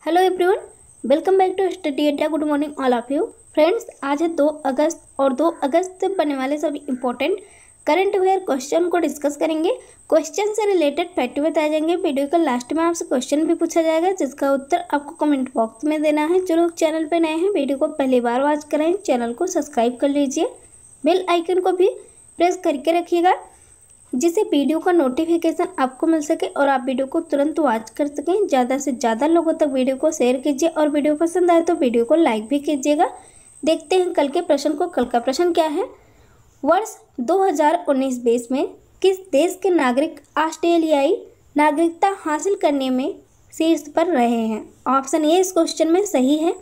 Hello everyone, welcome back to study Adda. Good morning all of you friends. आज है 2 अगस्त और 2 अगस्त से बनने वाले सभी इंपॉर्टेंट करंट अफेयर क्वेश्चन को डिस्कस करेंगे। क्वेश्चन से रिलेटेड फैक्ट बताए जाएंगे। वीडियो के लास्ट में आपसे क्वेश्चन भी पूछा जाएगा जिसका उत्तर आपको कमेंट बॉक्स में देना है। जो लोग चैनल पर नए हैं, वीडियो को पहली बार वॉच करें, चैनल को सब्सक्राइब कर लीजिए, बेल आइकन को भी प्रेस करके रखिएगा जिससे वीडियो का नोटिफिकेशन आपको मिल सके और आप वीडियो को तुरंत वॉच कर सकें। ज़्यादा से ज़्यादा लोगों तक वीडियो को शेयर कीजिए और वीडियो पसंद आए तो वीडियो को लाइक भी कीजिएगा। देखते हैं कल के प्रश्न को। कल का प्रश्न क्या है? वर्ष 2019-20 में किस देश के नागरिक ऑस्ट्रेलियाई नागरिकता हासिल करने में शीर्ष पर रहे हैं? ऑप्शन ए इस क्वेश्चन में सही है।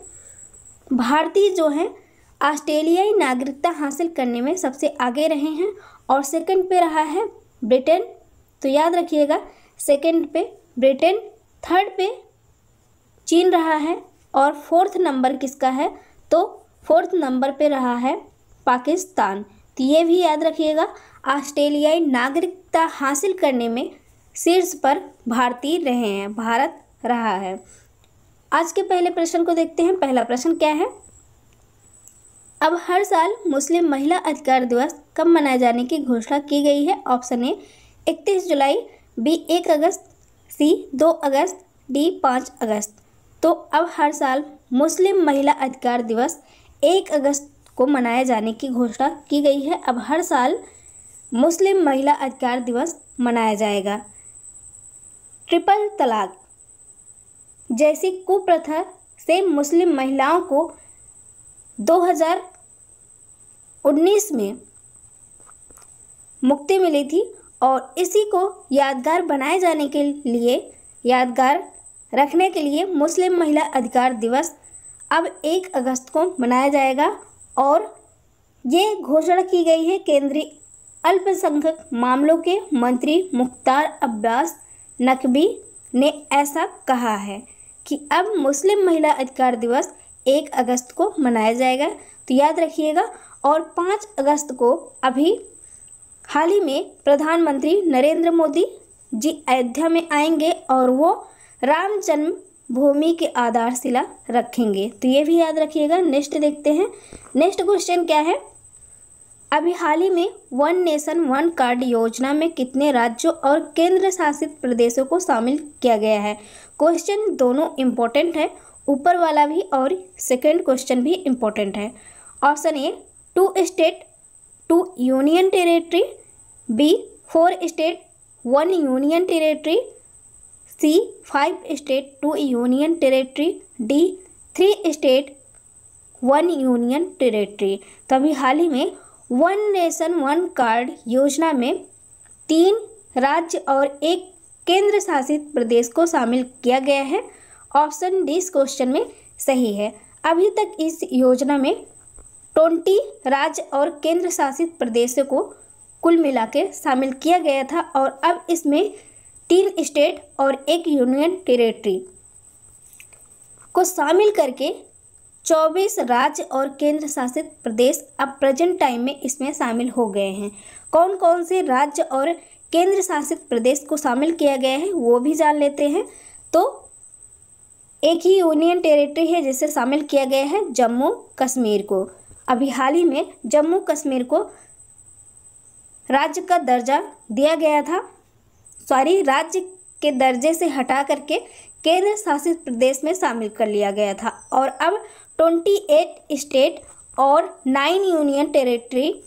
भारतीय जो है ऑस्ट्रेलियाई नागरिकता हासिल करने में सबसे आगे रहे हैं और सेकंड पे रहा है ब्रिटेन। तो याद रखिएगा, सेकंड पे ब्रिटेन, थर्ड पे चीन रहा है और फोर्थ नंबर किसका है? तो फोर्थ नंबर पे रहा है पाकिस्तान। तो ये भी याद रखिएगा, ऑस्ट्रेलियाई नागरिकता हासिल करने में शीर्ष पर भारतीय रहे हैं, भारत रहा है। आज के पहले प्रश्न को देखते हैं। पहला प्रश्न क्या है? अब हर साल मुस्लिम महिला अधिकार दिवस कब मनाए जाने की घोषणा की गई है? ऑप्शन ए 31 जुलाई, बी 1 अगस्त, सी 2 अगस्त, डी 5 अगस्त। तो अब हर साल मुस्लिम महिला अधिकार दिवस 1 अगस्त को मनाए जाने की घोषणा की गई है। अब हर साल मुस्लिम महिला अधिकार दिवस मनाया जाएगा। ट्रिपल तलाक जैसी कुप्रथा से मुस्लिम महिलाओं को 2019 में मुक्ति मिली थी और इसी को यादगार बनाए जाने के लिए, यादगार रखने के लिए मुस्लिम महिला अधिकार दिवस अब 1 अगस्त को मनाया जाएगा। और ये घोषणा की गई है केंद्रीय अल्पसंख्यक मामलों के मंत्री मुख्तार अब्बास नकवी ने ऐसा कहा है कि अब मुस्लिम महिला अधिकार दिवस 1 अगस्त को मनाया जाएगा। तो याद रखिएगा। और 5 अगस्त को अभी हाल ही में प्रधानमंत्री नरेंद्र मोदी जी अयोध्या में आएंगे और वो राम जन्मभूमि की आधारशिला रखेंगे। तो ये भी याद रखिएगा। नेक्स्ट देखते हैं। नेक्स्ट क्वेश्चन क्या है? अभी हाल ही में वन नेशन वन कार्ड योजना में कितने राज्यों और केंद्र शासित प्रदेशों को शामिल किया गया है? क्वेश्चन दोनों इम्पोर्टेंट है, ऊपर वाला भी और सेकंड क्वेश्चन भी इम्पोर्टेंट है। Option A 2 state 2 union territory, B 4 state 1 union territory, C 5 state 2 union territory, D 3 state 1 union territory. तो अभी हाल ही में वन नेशन वन कार्ड योजना में 3 राज्य और 1 केंद्र शासित प्रदेश को शामिल किया गया है। ऑप्शन डी इस क्वेश्चन में सही है। अभी तक इस योजना में 20 राज्य और केंद्र शासित प्रदेशों को कुल मिला के शामिल किया गया था और अब इसमें 3 स्टेट और 1 यूनियन टेरेटरी को शामिल करके 24 राज्य और केंद्र शासित प्रदेश अब प्रेजेंट टाइम में इसमें शामिल हो गए हैं। कौन कौन से राज्य और केंद्र शासित प्रदेश को शामिल किया गया है वो भी जान लेते हैं। तो एक ही यूनियन टेरेटरी है जिसे शामिल किया गया है जम्मू कश्मीर को। अभी हाल ही में जम्मू कश्मीर को राज्य का दर्जा दिया गया था, राज्य के दर्जे से हटा करके केंद्र शासित प्रदेश में शामिल कर लिया गया था और अब 28 स्टेट और 9 यूनियन टेरेटरी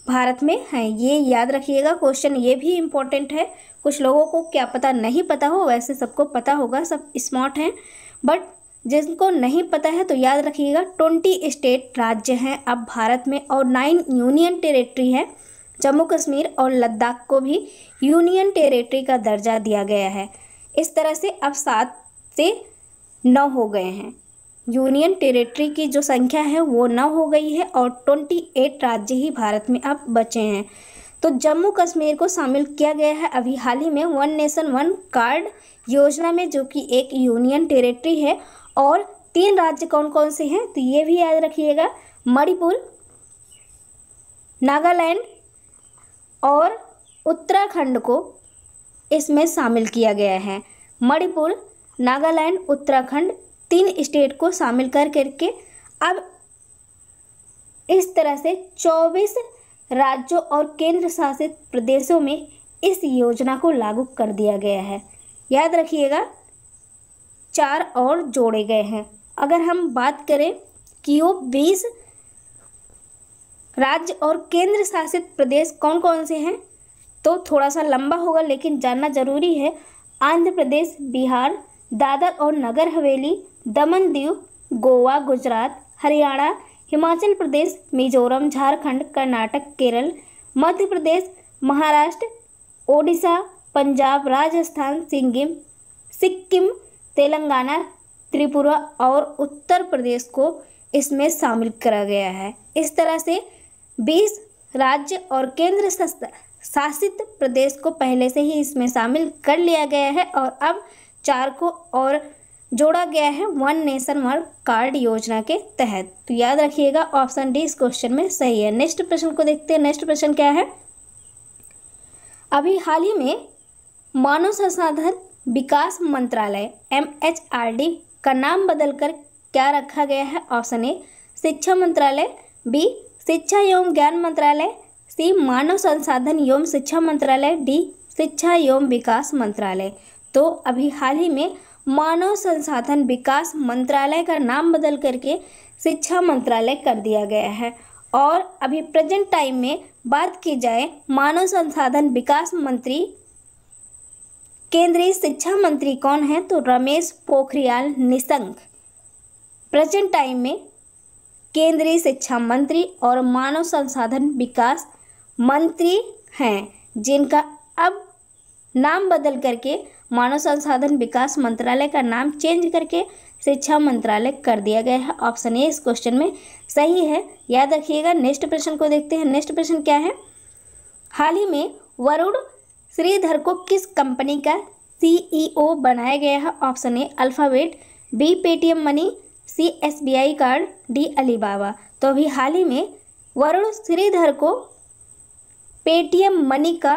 भारत में हैं। ये याद रखिएगा। क्वेश्चन ये भी इम्पोर्टेंट है। कुछ लोगों को क्या पता नहीं पता हो, वैसे सबको पता होगा, सब स्मार्ट हैं, बट जिनको नहीं पता है तो याद रखिएगा 20 स्टेट राज्य हैं अब भारत में और 9 यूनियन टेरेटरी है। जम्मू कश्मीर और लद्दाख को भी यूनियन टेरेटरी का दर्जा दिया गया है। इस तरह से अब 7 से 9 हो गए हैं। यूनियन टेरेटरी की जो संख्या है वो 9 हो गई है और 28 राज्य ही भारत में अब बचे हैं। तो जम्मू कश्मीर को शामिल किया गया है अभी हाल ही में वन नेशन वन कार्ड योजना में, जो कि एक यूनियन टेरेटरी है। और 3 राज्य कौन कौन से हैं तो ये भी याद रखिएगा, मणिपुर, नागालैंड और उत्तराखंड को इसमें शामिल किया गया है। मणिपुर, नागालैंड, उत्तराखंड 3 स्टेट को शामिल कर करके अब इस तरह से 24 राज्यों और केंद्र शासित प्रदेशों में इस योजना को लागू कर दिया गया है। याद रखिएगा 4 और जोड़े गए हैं। अगर हम बात करें कि वो 20 राज्य और केंद्र शासित प्रदेश कौन कौन से हैं, तो थोड़ा सा लंबा होगा लेकिन जानना जरूरी है। आंध्र प्रदेश, बिहार, दादर और नगर हवेली, दमन दीव, गोवा, गुजरात, हरियाणा, हिमाचल प्रदेश, मिजोरम, झारखंड, कर्नाटक, केरल, मध्य प्रदेश, महाराष्ट्र, ओडिशा, पंजाब, राजस्थान, सिक्किम, तेलंगाना, त्रिपुरा और उत्तर प्रदेश को इसमें शामिल करा गया है। इस तरह से 20 राज्य और केंद्र शासित प्रदेश को पहले से ही इसमें शामिल कर लिया गया है और अब 4 को और जोड़ा गया है वन नेशन वन कार्ड योजना के तहत। तो याद रखिएगा ऑप्शन डी इस क्वेश्चन में सही है। नेक्स्ट प्रश्न को देखते हैं। नेक्स्ट प्रश्न क्या है? अभी हाल ही में मानव संसाधन विकास मंत्रालय MHRD का नाम बदलकर क्या रखा गया है? ऑप्शन ए शिक्षा मंत्रालय, बी शिक्षा एवं ज्ञान मंत्रालय, सी मानव संसाधन एवं शिक्षा मंत्रालय, डी शिक्षा एवं विकास मंत्रालय। तो अभी हाल ही में मानव संसाधन विकास मंत्रालय का नाम बदल करके शिक्षा मंत्रालय कर दिया गया है। और अभी प्रेजेंट टाइम में बात की जाए मानव संसाधन विकास मंत्री, केंद्रीय शिक्षा मंत्री कौन है? तो रमेश पोखरियाल निशंक प्रेजेंट टाइम में केंद्रीय शिक्षा मंत्री और मानव संसाधन विकास मंत्री हैं, जिनका अब नाम बदल करके मानव संसाधन विकास मंत्रालय का नाम चेंज करके शिक्षा मंत्रालय कर दिया गया है। ऑप्शन ए इस क्वेश्चन में सही है। याद रखिएगा। नेक्स्ट प्रश्न को देखते हैं। नेक्स्ट प्रश्न क्या है? हाल ही में वरुण श्रीधर को किस कंपनी का CEO बनाया गया है? Option A Alphabet, B Paytm money, C SBI card, D Alibaba. तो अभी हाल ही में वरुण श्रीधर को पेटीएम मनी का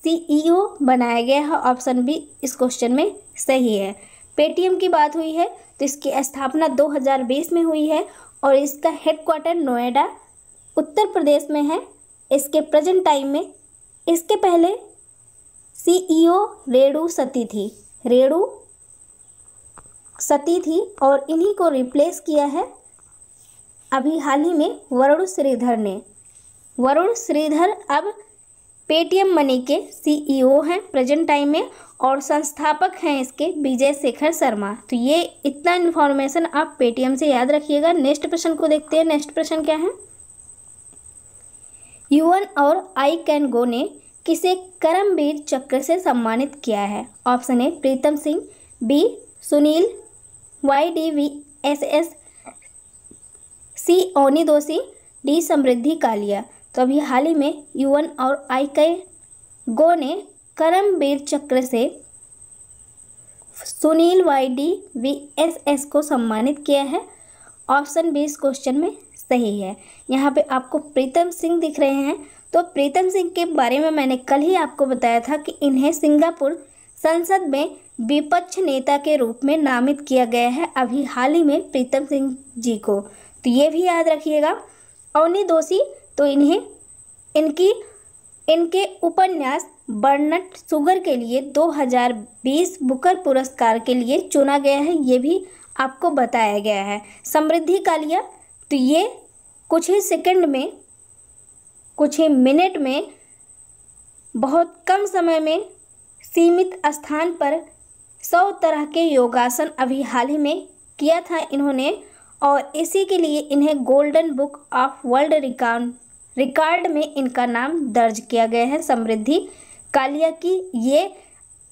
CEO बनाया गया है। ऑप्शन बी इस क्वेश्चन में सही है। पेटीएम की बात हुई है तो इसकी स्थापना 2020 में हुई है और इसका हेडक्वार्टर नोएडा उत्तर प्रदेश में है। इसके प्रेजेंट टाइम में इसके पहले CEO रेणु सती थी और इन्हीं को रिप्लेस किया है अभी हाल ही में वरुण श्रीधर ने। वरुण श्रीधर अब पेटीएम मनी के CEO हैं प्रेजेंट टाइम में और संस्थापक हैं इसके विजय शेखर शर्मा। तो ये इतना इन्फॉर्मेशन आप पेटीएम से याद रखिएगा। नेक्स्ट प्रश्न को देखते हैं। नेक्स्ट प्रश्न क्या है? UN और आई कैन गो ने किसे करमवीर चक्र से सम्मानित किया है? Option A Pritam Singh, B Sunil YDVSS, C Oni Doshi, D समृद्धि कालिया। तो अभी हाल ही में UN और आई कैन गो ने करमवीर चक्र से सुनील YDVSS को सम्मानित किया है। ऑप्शन बी इस क्वेश्चन में सही है। यहाँ पे आपको प्रीतम सिंह दिख रहे हैं। तो प्रीतम सिंह के बारे में मैंने कल ही आपको बताया था कि इन्हें सिंगापुर संसद में विपक्ष नेता के रूप में नामित किया गया है अभी हाल ही में प्रीतम सिंह जी को। तो ये भी याद रखिएगा। ओनी दोषी तो इनके उपन्यास बर्नट शुगर के लिए 2020 बुकर पुरस्कार के लिए चुना गया है, ये भी आपको बताया गया है। समृद्धि कालिया तो ये कुछ ही सेकंड में, कुछ ही मिनट में, बहुत कम समय में सीमित स्थान पर 100 तरह के योगासन अभी हाल ही में किया था इन्होंने और इसी के लिए इन्हें golden book of world record में इनका नाम दर्ज किया गया है। समृद्धि कालिया की ये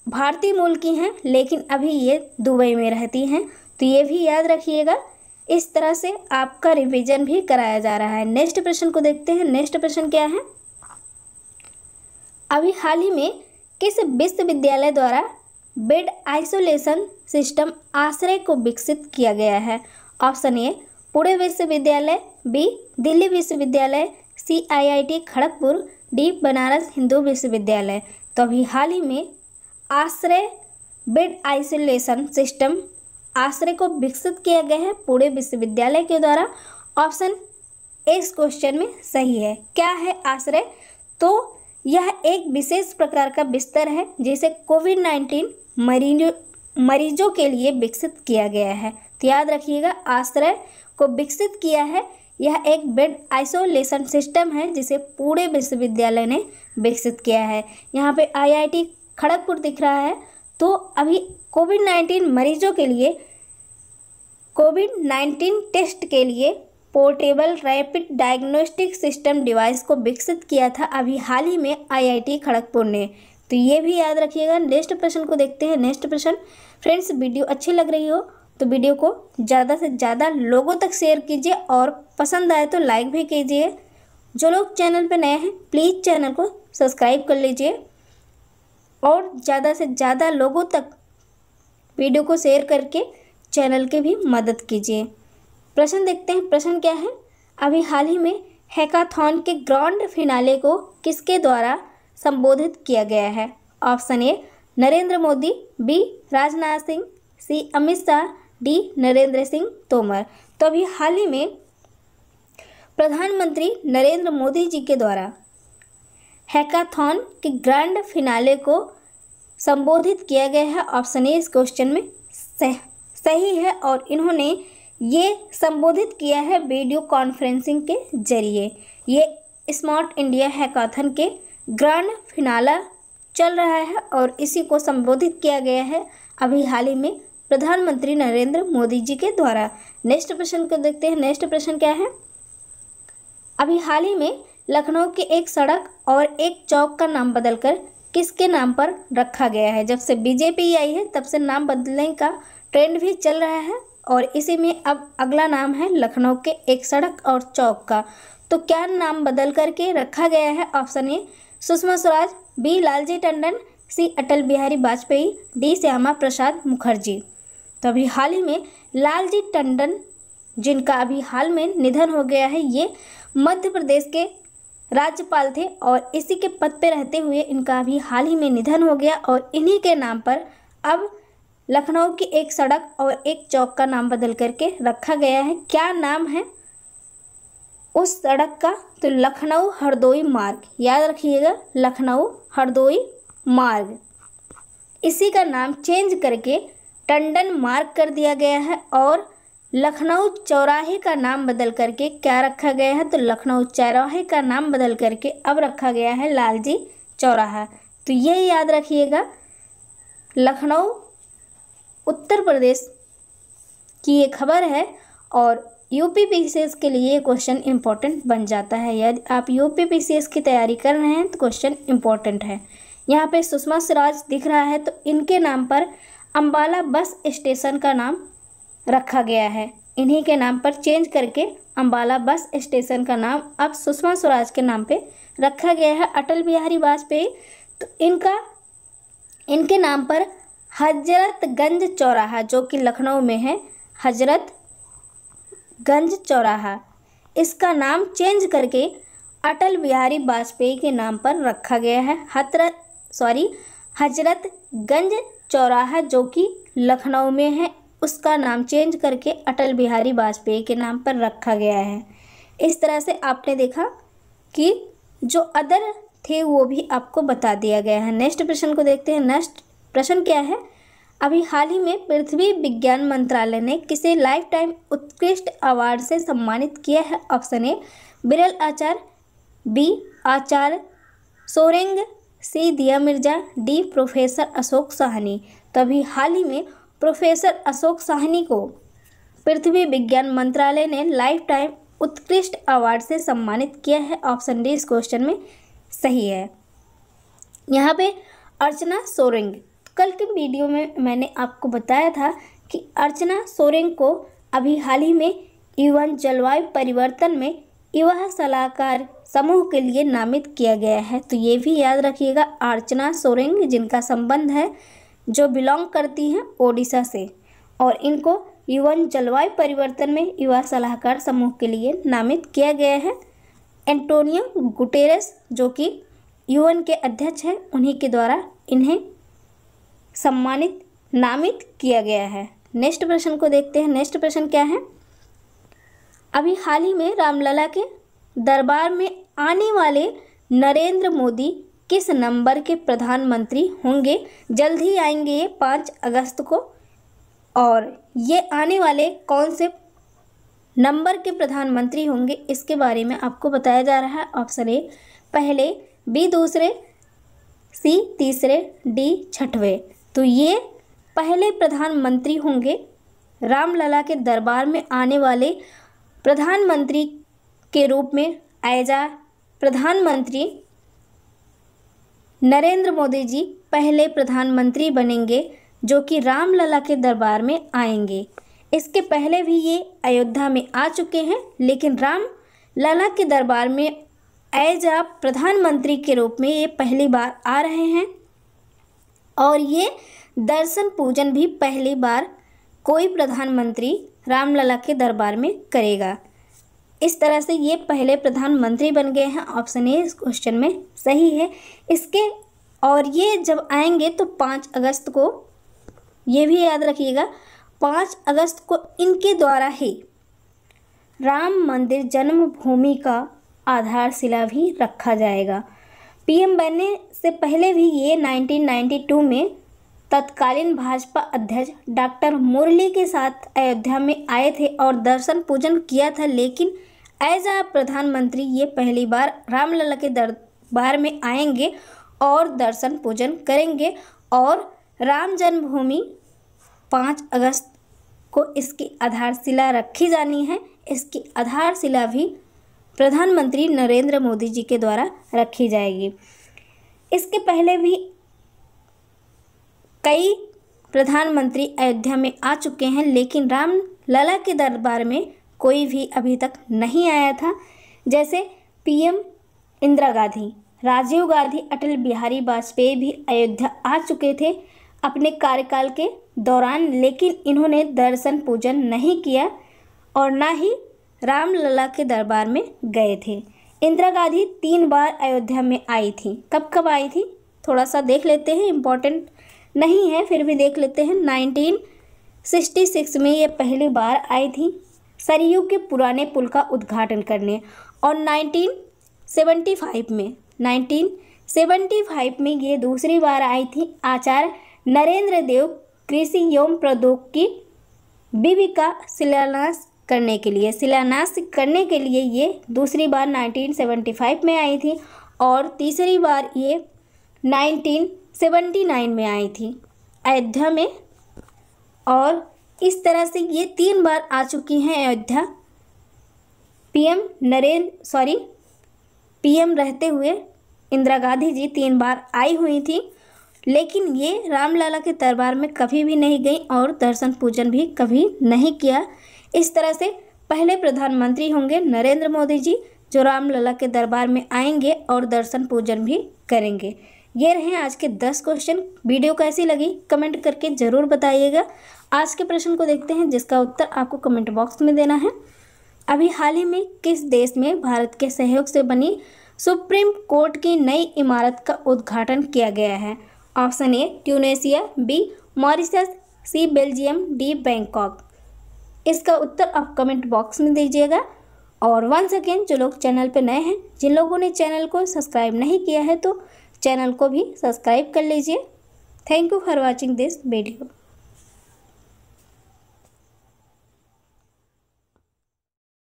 भारतीय मूल की हैं लेकिन अभी ये दुबई में रहती हैं। तो ये भी याद रखिएगा। इस तरह से आपका रिवीजन भी कराया जा रहा है। नेक्स्ट प्रश्न को देखते हैं। नेक्स्ट प्रश्न क्या है? अभी हाल ही में किस विश्वविद्यालय द्वारा बेड आइसोलेशन सिस्टम आश्रय को विकसित किया गया है? ऑप्शन ए पुणे विश्वविद्यालय, बी दिल्ली विश्वविद्यालय, सी IIT खड़गपुर, डी बनारस हिंदू विश्वविद्यालय। तो अभी हाल ही में आश्रय बेड आइसोलेशन सिस्टम आश्रय को विकसित किया गया है पुणे विश्वविद्यालय के द्वारा? ऑप्शन इस क्वेश्चन में सही है। क्या है आश्रय? तो यह एक विशेष प्रकार का बिस्तर है जिसे कोविड-19 मरीजों के लिए विकसित किया गया है। तो याद रखिएगा, आश्रय को विकसित किया है। यह एक बेड आइसोलेशन सिस्टम है जिसे पुणे विश्वविद्यालय ने विकसित किया है। यहाँ पे IIT खड़गपुर दिख रहा है। तो अभी कोविड-19 मरीजों के लिए कोविड-19 टेस्ट के लिए portable rapid diagnostic system device को विकसित किया था अभी हाल ही में IIT खड़गपुर ने। तो ये भी याद रखिएगा। नेक्स्ट प्रश्न को देखते हैं। नेक्स्ट प्रश्न, फ्रेंड्स वीडियो अच्छी लग रही हो तो वीडियो को ज़्यादा से ज़्यादा लोगों तक शेयर कीजिए और पसंद आए तो लाइक भी कीजिए। जो लोग चैनल पर नए हैं प्लीज़ चैनल को सब्सक्राइब कर लीजिए और ज़्यादा से ज़्यादा लोगों तक वीडियो को शेयर करके चैनल की भी मदद कीजिए। प्रश्न देखते हैं। प्रश्न क्या है? अभी हाल ही में हैकाथॉन के ग्रैंड फिनाले को किसके द्वारा संबोधित किया गया है? Option A Narendra Modi, B Rajnath Singh, C Amit Shah, D Narendra Singh Tomar. तो अभी हाल ही में प्रधानमंत्री नरेंद्र मोदी जी के द्वारा हैकाथॉन के ग्रैंड फिनाले को संबोधित किया गया है। ऑप्शन ए इस क्वेश्चन में सही है और इन्होंने ये संबोधित किया है वीडियो कॉन्फ्रेंसिंग के जरिए। ये स्मार्ट इंडिया हैकाथन के ग्रैंड फिनाला चल रहा है और इसी को संबोधित किया गया है अभी हाल ही में प्रधानमंत्री नरेंद्र मोदी जी के द्वारा। नेक्स्ट प्रश्न को देखते हैं। नेक्स्ट प्रश्न क्या है? अभी हाल ही में लखनऊ के एक सड़क और एक चौक का नाम बदलकर किसके नाम पर रखा गया है? जब से बीजेपी आई है तब से नाम बदलने का ट्रेंड भी चल रहा है और इसी में अब अगला नाम है लखनऊ के एक सड़क और चौक का। तो क्या नाम बदल करके रखा गया है? Option A Sushma Swaraj, B Lalji Tandon, C Atal Bihari Vajpayee, D Shyama Prasad Mukherjee. तो अभी हाल ही में लालजी टंडन, जिनका अभी हाल में निधन हो गया है, ये मध्य प्रदेश के राज्यपाल थे और इसी के पद पे रहते हुए इनका अभी हाल ही में निधन हो गया और इन्हीं के नाम पर अब लखनऊ की एक सड़क और एक चौक का नाम बदल करके रखा गया है। क्या नाम है उस सड़क का? तो लखनऊ हरदोई मार्ग। याद रखिएगा, लखनऊ हरदोई मार्ग। इसी का नाम चेंज करके टंडन मार्ग कर दिया गया है और लखनऊ चौराहे का नाम बदल करके क्या रखा गया है? तो लखनऊ चौराहे का नाम बदल करके अब रखा गया है लालजी चौराहा। तो ये याद रखिएगा, लखनऊ उत्तर प्रदेश की ये खबर है और UPPCS के लिए क्वेश्चन इम्पोर्टेंट बन जाता है। यदि आप UPPCS की तैयारी कर रहे हैं तो क्वेश्चन इम्पोर्टेंट है। यहाँ पे सुषमा स्वराज दिख रहा है तो इनके नाम पर अंबाला बस स्टेशन का नाम रखा गया है। इन्हीं के नाम पर चेंज करके अंबाला बस स्टेशन का नाम अब सुषमा स्वराज के नाम पे रखा गया है। अटल बिहारी वाजपेयी, तो इनके नाम पर हजरतगंज चौराहा, जो कि लखनऊ में है, हजरतगंज चौराहा, इसका नाम चेंज करके अटल बिहारी वाजपेयी के नाम पर रखा गया है। हजरतगंज चौराहा जो कि लखनऊ में है, उसका नाम चेंज करके अटल बिहारी वाजपेयी के नाम पर रखा गया है। इस तरह से आपने देखा कि जो अदर थे वो भी आपको बता दिया गया है। नेक्स्ट प्रश्न को देखते हैं। नेक्स्ट प्रश्न क्या है? अभी हाल ही में पृथ्वी विज्ञान मंत्रालय ने किसे लाइफ टाइम उत्कृष्ट अवार्ड से सम्मानित किया है? ऑप्शन ए बिरल आचार्य, बी आचार्य सोरेंग, सी दिया मिर्जा, डी प्रोफेसर अशोक साहनी। तो अभी हाल ही में प्रोफेसर अशोक साहनी को पृथ्वी विज्ञान मंत्रालय ने लाइफ टाइम उत्कृष्ट अवार्ड से सम्मानित किया है। ऑप्शन डी इस क्वेश्चन में सही है। यहाँ पे अर्चना सोरेंग, कल के वीडियो में मैंने आपको बताया था कि अर्चना सोरेंग को अभी हाल ही में UN जलवायु परिवर्तन में युवा सलाहकार समूह के लिए नामित किया गया है। तो ये भी याद रखिएगा, अर्चना सोरेंग जिनका संबंध है, जो बिलोंग करती हैं ओडिशा से, और इनको UN जलवायु परिवर्तन में युवा सलाहकार समूह के लिए नामित किया गया है। एंटोनियो गुटेरेस जो कि UN के अध्यक्ष हैं, उन्हीं के द्वारा इन्हें नामित किया गया है। नेक्स्ट प्रश्न को देखते हैं। नेक्स्ट प्रश्न क्या है? अभी हाल ही में रामलला के दरबार में आने वाले नरेंद्र मोदी किस नंबर के प्रधानमंत्री होंगे? जल्द ही आएंगे ये 5 अगस्त को, और ये आने वाले कौन से नंबर के प्रधानमंत्री होंगे इसके बारे में आपको बताया जा रहा है। ऑप्शन ए पहले, बी दूसरे, सी तीसरे, डी छठवें। तो ये पहले प्रधानमंत्री होंगे रामलला के दरबार में आने वाले प्रधानमंत्री के रूप में एज आ प्रधानमंत्री नरेंद्र मोदी जी पहले प्रधानमंत्री बनेंगे जो कि रामलला के दरबार में आएंगे। इसके पहले भी ये अयोध्या में आ चुके हैं, लेकिन रामलला के दरबार में एज आ प्रधानमंत्री के रूप में ये पहली बार आ रहे हैं, और ये दर्शन पूजन भी पहली बार कोई प्रधानमंत्री रामलला के दरबार में करेगा। इस तरह से ये पहले प्रधानमंत्री बन गए हैं। ऑप्शन ए इस क्वेश्चन में सही है इसके। और ये जब आएंगे तो 5 अगस्त को, ये भी याद रखिएगा, 5 अगस्त को इनके द्वारा ही राम मंदिर जन्मभूमि का आधारशिला भी रखा जाएगा। पीएम बनने से पहले भी ये 1992 में तत्कालीन भाजपा अध्यक्ष डॉक्टर मुरली के साथ अयोध्या में आए थे और दर्शन पूजन किया था, लेकिन एज आ प्रधानमंत्री ये पहली बार रामलला के दरबार में आएंगे और दर्शन पूजन करेंगे। और राम जन्मभूमि 5 अगस्त को इसकी आधारशिला रखी जानी है। इसकी आधारशिला भी प्रधानमंत्री नरेंद्र मोदी जी के द्वारा रखी जाएगी। इसके पहले भी कई प्रधानमंत्री अयोध्या में आ चुके हैं, लेकिन रामलला के दरबार में कोई भी अभी तक नहीं आया था। जैसे पीएम इंदिरा गांधी, राजीव गांधी, अटल बिहारी वाजपेयी भी अयोध्या आ चुके थे अपने कार्यकाल के दौरान, लेकिन इन्होंने दर्शन पूजन नहीं किया और ना ही रामलला के दरबार में गए थे। इंदिरा गांधी 3 बार अयोध्या में आई थी। कब कब आई थी थोड़ा सा देख लेते हैं, इम्पोर्टेंट नहीं है फिर भी देख लेते हैं। 1966 में ये पहली बार आई थी सरयू के पुराने पुल का उद्घाटन करने, और 1975 में ये दूसरी बार आई थी आचार्य नरेंद्र देव कृषि एवं प्रौद्योगिकी विवि का शिलान्यास करने के लिए ये दूसरी बार 1975 में आई थी, और तीसरी बार ये 1979 में आई थी अयोध्या में। और इस तरह से ये 3 बार आ चुकी हैं अयोध्या। पीएम रहते हुए इंदिरा गांधी जी 3 बार आई हुई थी, लेकिन ये रामलला के दरबार में कभी भी नहीं गई और दर्शन पूजन भी कभी नहीं किया। इस तरह से पहले प्रधानमंत्री होंगे नरेंद्र मोदी जी जो रामलला के दरबार में आएंगे और दर्शन पूजन भी करेंगे। ये रहे आज के 10 क्वेश्चन। वीडियो कैसी लगी कमेंट करके ज़रूर बताइएगा। आज के प्रश्न को देखते हैं जिसका उत्तर आपको कमेंट बॉक्स में देना है। अभी हाल ही में किस देश में भारत के सहयोग से बनी सुप्रीम कोर्ट की नई इमारत का उद्घाटन किया गया है? Option A Tunisia, B Mauritius, C Belgium, D Bangkok. इसका उत्तर आप कमेंट बॉक्स में दीजिएगा। और वंस अगेन जो लोग चैनल पर नए हैं, जिन लोगों ने चैनल को सब्सक्राइब नहीं किया है तो चैनल को भी सब्सक्राइब कर लीजिए। Thank you for watching this video.